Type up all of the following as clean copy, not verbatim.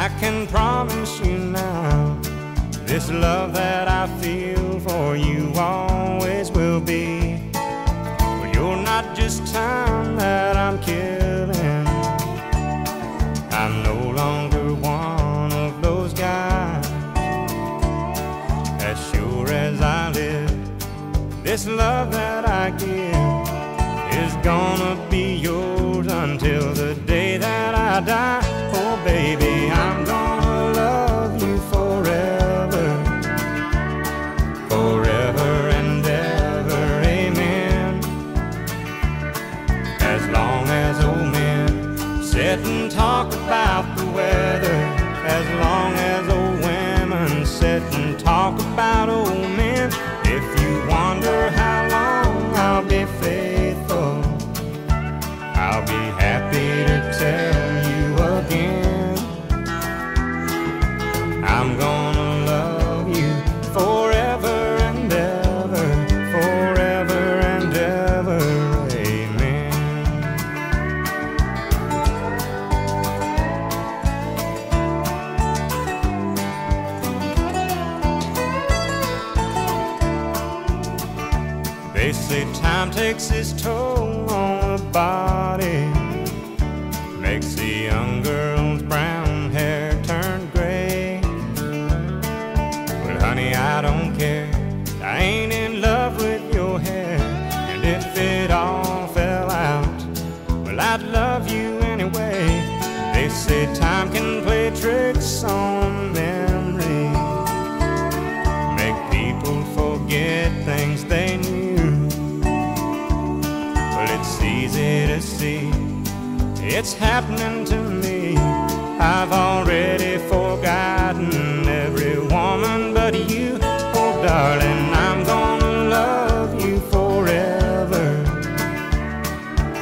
I can promise you now, this love that I feel for you always will be. But you're not just time that I'm killing. I'm no longer one of those guys. As sure as I live, this love that I give is gonna be yours until the day that I die. Oh baby, I'm gonna love you forever, forever and ever, amen. As long as old men sit and talk about the weather, as long as old women sit and talk about old men. If you wonder how long I'll be faithful, I'll be happy to tell you again. I'm gonna love you forever and ever, forever and ever, amen. They say time takes its toll on the body, makes the young girl's brown hair turn gray. But honey, I don't care, I ain't in love with your hair. And if it all fell out, well, I'd love you anyway. They say time can play tricks on memory, make people forget things they knew. Well, it's easy to see, it's happening to me. I've already forgotten every woman but you. Oh darling, I'm gonna love you forever,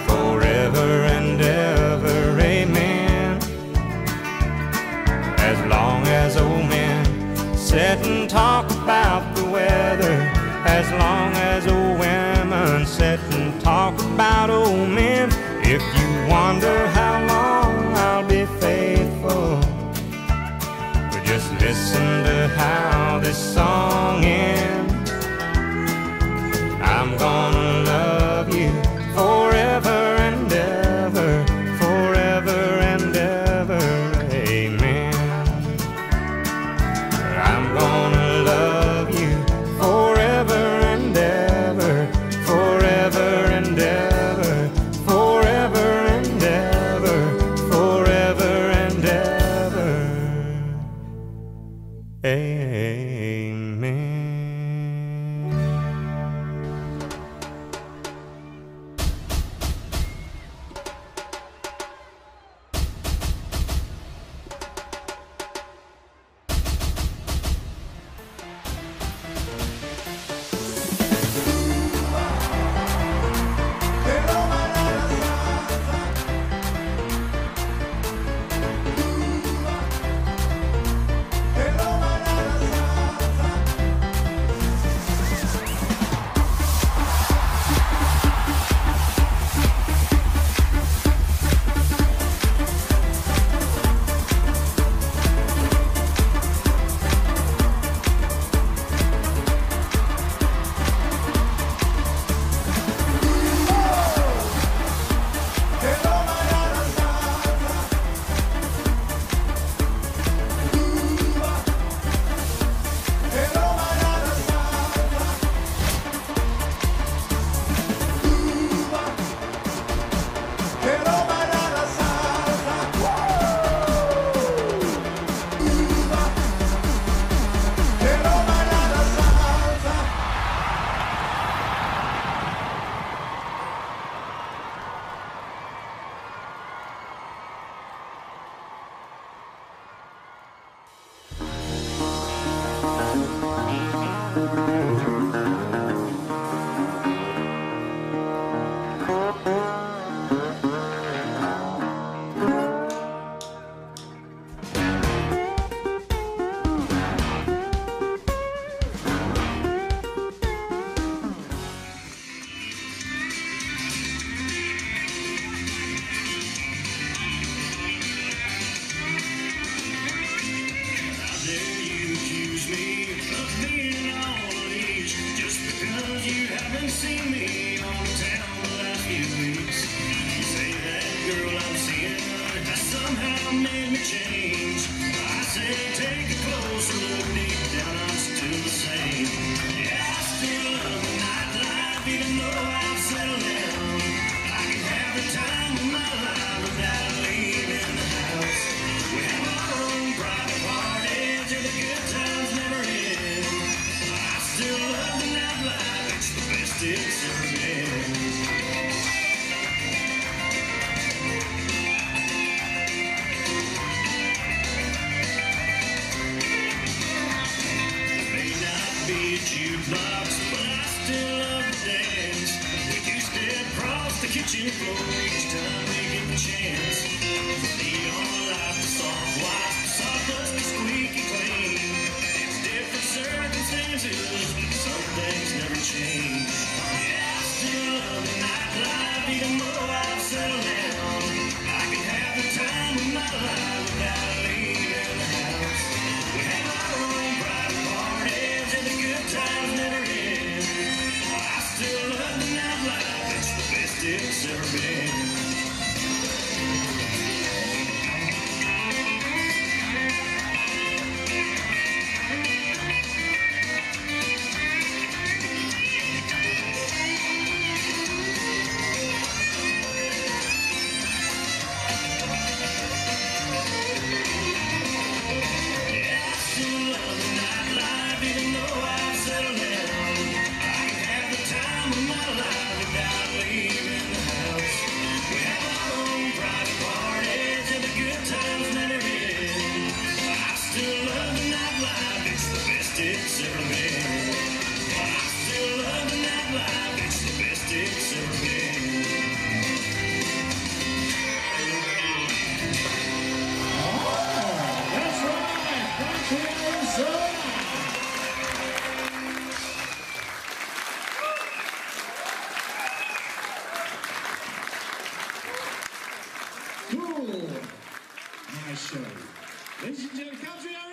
forever and ever, amen. As long as old men sit and talk about the weather, as long as old women sit and talk about old men. If you wonder how long I'll be faithful, well, just listen to how this song ends. I'm gonna love you forever and ever, forever and ever, amen. I'm gonna love you forever and ever, forever and ever, forever and ever, forever and ever, amen. what made me change. I said, take a closer look, deep down I'm still the same. Yeah, I still love the nightlife, even though I've settled down. I can have the time of my life without leaving the house. We have our own private parties, and the good times never end. I still love the nightlife, it's the best it's ever been. Jukebox, but I still love to dance. We do step across the kitchen floor each time we get the chance. Neon light, the soft white, the sawdust, the squeaky clean. It's different circumstances, but some things never change. Yeah, I still love the nightlife, even though I've settled down. I can have the time of my life without leaving the house. We have our own private parties, and the good times never end. I still love the nightlife, it's the best it's ever been. It's ever been. I still love the nightlife, it's the best it's ever been. Oh, that's right, Country Arizona. Cool. Nice show. Ladies and gentlemen, Country Arizona.